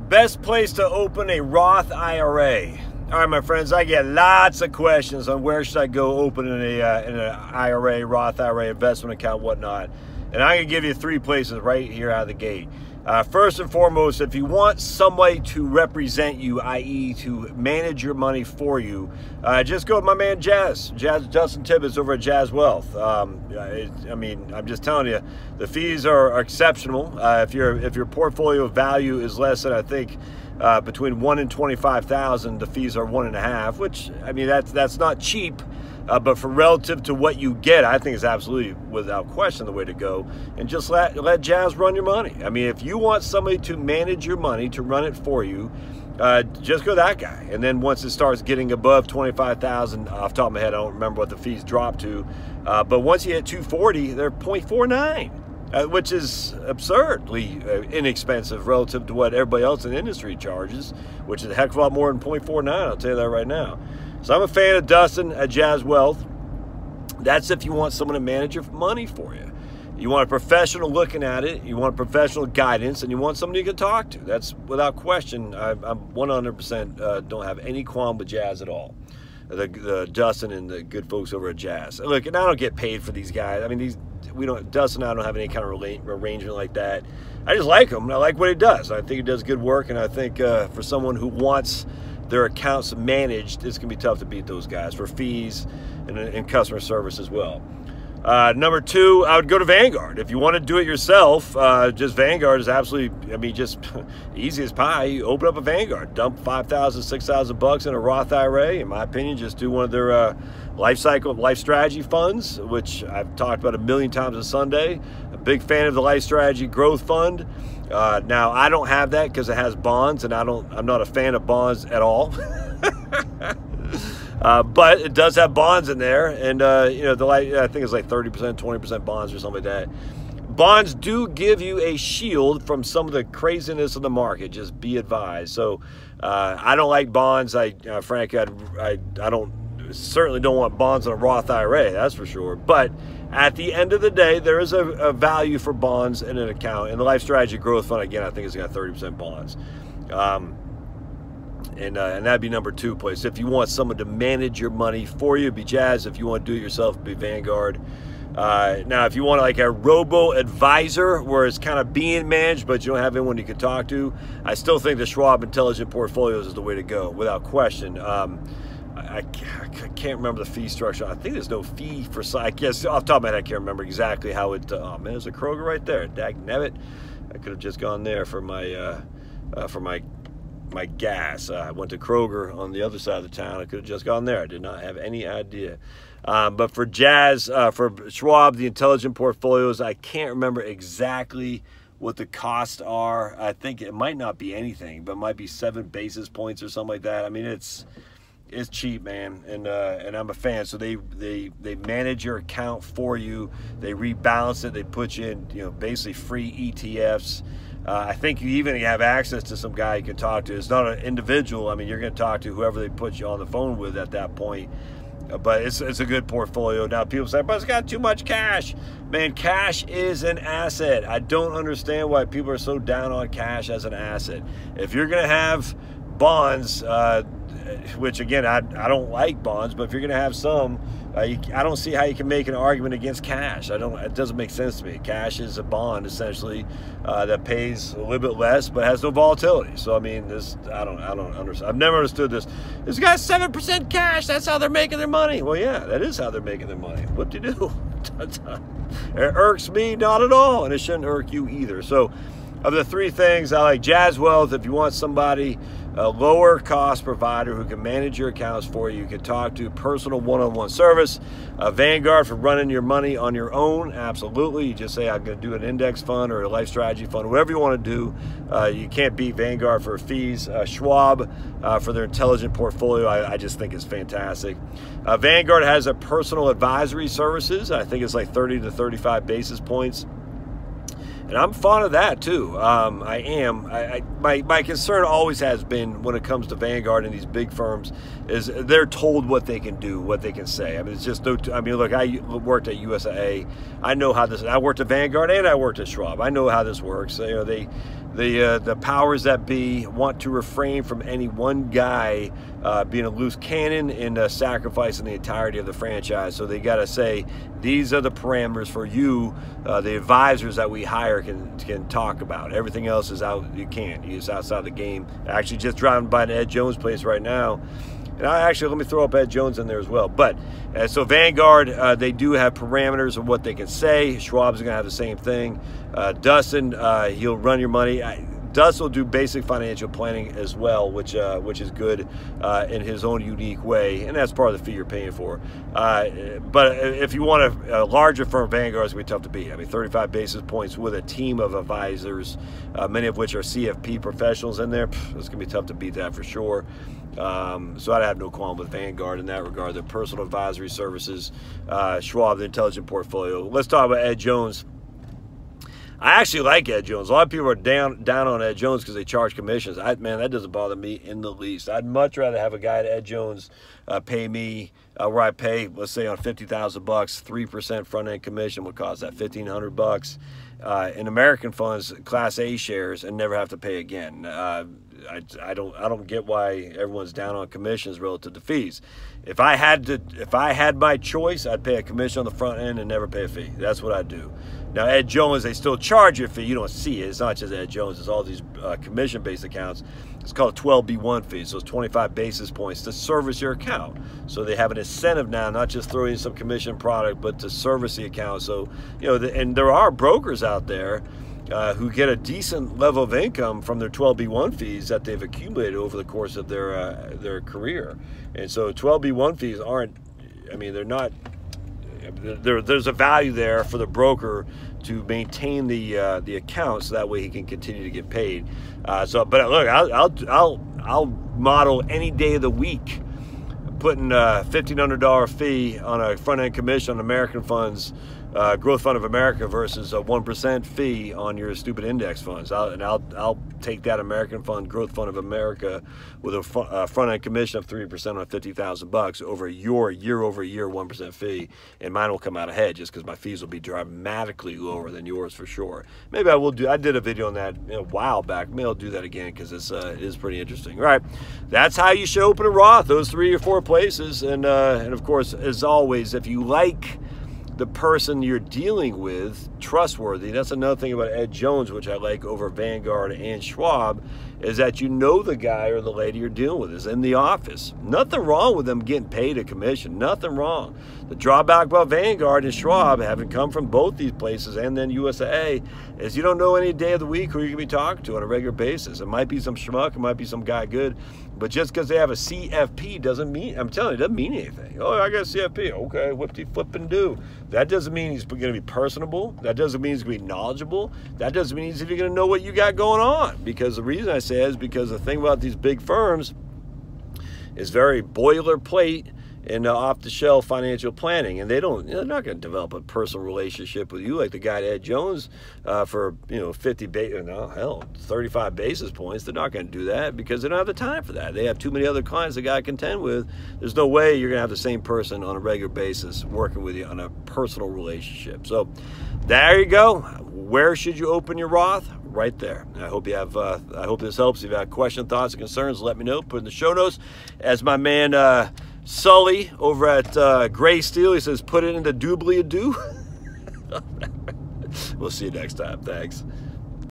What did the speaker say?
Best place to open a Roth IRA. All right, my friends, I get lots of questions on where should I go open in an IRA, Roth IRA, investment account, whatnot. And I'm going to give you 3 places right here out of the gate. First and foremost, if you want somebody to represent you, i.e. to manage your money for you, just go with my man Justin Tibbetts over at Jazz Wealth. I mean, I'm just telling you, the fees are exceptional. If your portfolio value is less than, I think, between 1 and 25,000, the fees are 1.5, which, I mean, that's not cheap. But for relative to what you get, I think it's absolutely, without question, the way to go. And just let Jazz run your money. I mean, if you want somebody to manage your money, to run it for you, just go that guy. And then once it starts getting above 25,000, off the top of my head, I don't remember what the fees drop to. But once you hit 240, they're 0.49. Which is absurdly inexpensive relative to what everybody else in the industry charges, which is a heck of a lot more than 0.49, I'll tell you that right now. So I'm a fan of Dustin at Jazz Wealth. That's if you want someone to manage your money for you. You want a professional looking at it, you want professional guidance, and you want somebody you can talk to. That's without question. I'm 100% don't have any qualm with Jazz at all. The Dustin and the good folks over at Jazz. Look, and I don't get paid for these guys. I mean, Dustin and I don't have any kind of arrangement like that. I just like him, and I like what he does. I think he does good work, and I think for someone who wants their accounts managed, it's going to be tough to beat those guys for fees and customer service as well. Number 2, I would go to Vanguard. If you want to do it yourself, just Vanguard is absolutely, I mean, just easy as pie. You open up a Vanguard, dump $5,000, $6,000 in a Roth IRA. In my opinion, just do one of their life strategy funds, which I've talked about a million times on Sunday. A big fan of the Life Strategy Growth Fund. Now, I don't have that because it has bonds, and I'm not a fan of bonds at all. But it does have bonds in there, and you know, I think it's like 30%, 20% bonds or something like that. Bonds do give you a shield from some of the craziness of the market. Just be advised. So I don't like bonds. Frankly, I certainly don't want bonds on a Roth IRA. That's for sure. But at the end of the day, there is a value for bonds in an account. And the Life Strategy Growth Fund, again, I think it's got 30% bonds. And that'd be number 2 place. If you want someone to manage your money for you, it'd be Jazz. If you want to do it yourself, it'd be Vanguard. Now, if you want like a Robo-advisor where it's kind of being managed, but you don't have anyone you can talk to, I still think the Schwab Intelligent Portfolios is the way to go, without question. I can't remember the fee structure. I think there's no fee for, I guess off the top of my head, I can't remember exactly how it, oh man, there's a Kroger right there. Dagnabbit. I could have just gone there for my gas. I went to Kroger on the other side of the town. I could have just gone there. I did not have any idea. But for Jazz, for Schwab, the Intelligent Portfolios, I can't remember exactly what the costs are. I think it might not be anything, but it might be 7 basis points or something like that. I mean, it's cheap, man, and I'm a fan. So they manage your account for you. They rebalance it. They put you in, you know, basically free ETFs. I think you even have access to some guy you can talk to. It's not an individual. I mean, you're going to talk to whoever they put you on the phone with at that point. But it's a good portfolio. Now, people say, but it's got too much cash. Man, cash is an asset. I don't understand why people are so down on cash as an asset. If you're going to have bonds, which again, I don't like bonds, but if you're going to have some, I don't see how you can make an argument against cash. It doesn't make sense to me. Cash is a bond essentially that pays a little bit less but has no volatility. So I mean, I don't understand. I've never understood this. This guy's 7% cash. That's how they're making their money. Well, yeah, that is how they're making their money. What do you do? It irks me not at all, and it shouldn't irk you either. So, of the 3 things, I like Jazz Wealth. If you want somebody, a lower cost provider who can manage your accounts for you, you can talk to personal one-on-one service. Vanguard for running your money on your own, absolutely. You just say, I'm going to do an index fund or a life strategy fund, whatever you want to do. You can't beat Vanguard for fees. Schwab for their intelligent portfolio, I just think is fantastic. Vanguard has a personal advisory services. I think it's like 30 to 35 basis points. And I'm fond of that too. I am. My concern always has been when it comes to Vanguard and these big firms is they're told what they can do, what they can say. I mean, it's just no. I mean, look, I worked at USAA. I know how this. I worked at Vanguard and I worked at Schwab. I know how this works. You know, the powers that be want to refrain from any one guy being a loose cannon and sacrificing the entirety of the franchise. So they got to say, these are the parameters for you, the advisors that we hire can talk about. Everything else is out. You can't. It's outside the game. Actually, just driving by an Ed Jones place right now. And let me throw up Ed Jones in there as well. But so Vanguard, they do have parameters of what they can say. Schwab's going to have the same thing. Dustin, he'll run your money. Dustin will do basic financial planning as well, which is good in his own unique way, and that's part of the fee you're paying for. But if you want a larger firm, Vanguard is going to be tough to beat. I mean, 35 basis points with a team of advisors, many of which are CFP professionals in there. It's going to be tough to beat that for sure. So I'd have no qualm with Vanguard in that regard. The personal advisory services, Schwab, the intelligent portfolio. Let's talk about Ed Jones. I actually like Ed Jones. A lot of people are down on Ed Jones because they charge commissions. Man, that doesn't bother me in the least. I'd much rather have a guy at Ed Jones pay me where I pay, let's say on $50,000, 3% front end commission would cost that $1,500 in American funds, Class A shares, and never have to pay again. I don't get why everyone's down on commissions relative to fees. If I had my choice, I'd pay a commission on the front end and never pay a fee. That's what I'd do. Now, Ed Jones, they still charge you a fee. You don't see it. It's not just Ed Jones. It's all these commission-based accounts. It's called a 12B1 fee. So it's 25 basis points to service your account. So they have an incentive now, not just throwing in some commission product, but to service the account. So, and there are brokers out there who get a decent level of income from their 12B1 fees that they've accumulated over the course of their career. And so 12B1 fees aren't, I mean, they're not, there's a value there for the broker to maintain the account so that way he can continue to get paid. But look, I'll model any day of the week putting a $1,500 fee on a front-end commission on American funds, Growth Fund of America versus a 1% fee on your stupid index funds. I'll take that American fund, Growth Fund of America, with a front-end commission of 3% on $50,000 over your year-over-year 1% fee, and mine will come out ahead just because my fees will be dramatically lower than yours for sure. Maybe I will do. I did a video on that a while back. Maybe I'll do that again because it is pretty interesting. All right, that's how you should open a Roth. Those 3 or 4 places, and of course, as always, if you like the person you're dealing with trustworthy. That's another thing about Ed Jones, which I like over Vanguard and Schwab, is that you know the guy or the lady you're dealing with is in the office. Nothing wrong with them getting paid a commission. Nothing wrong. The drawback about Vanguard and Schwab, having come from both these places and then USA, is you don't know any day of the week who you're going to be talking to on a regular basis. It might be some schmuck. It might be some guy good. But just because they have a CFP doesn't mean, I'm telling you, it doesn't mean anything. Oh, I got a CFP. Okay, whoop-de-flip-and-do. That doesn't mean he's going to be personable. That doesn't mean he's going to be knowledgeable. That doesn't mean he's even going to know what you got going on. Because the reason I say is because the thing about these big firms is very boilerplate and off-the-shelf financial planning, and they're not going to develop a personal relationship with you like the guy at Ed Jones for 35 basis points. They're not going to do that because they don't have the time for that. They have too many other clients they got to contend with. There's no way you're going to have the same person on a regular basis working with you on a personal relationship. So there you go. Where should you open your Roth? Right there. I hope you have. I hope this helps. If you have questions, thoughts, and concerns, let me know. Put in the show notes. As my man Sully over at Gray Steel, he says, put it in the doobly-a-doo. We'll see you next time. Thanks.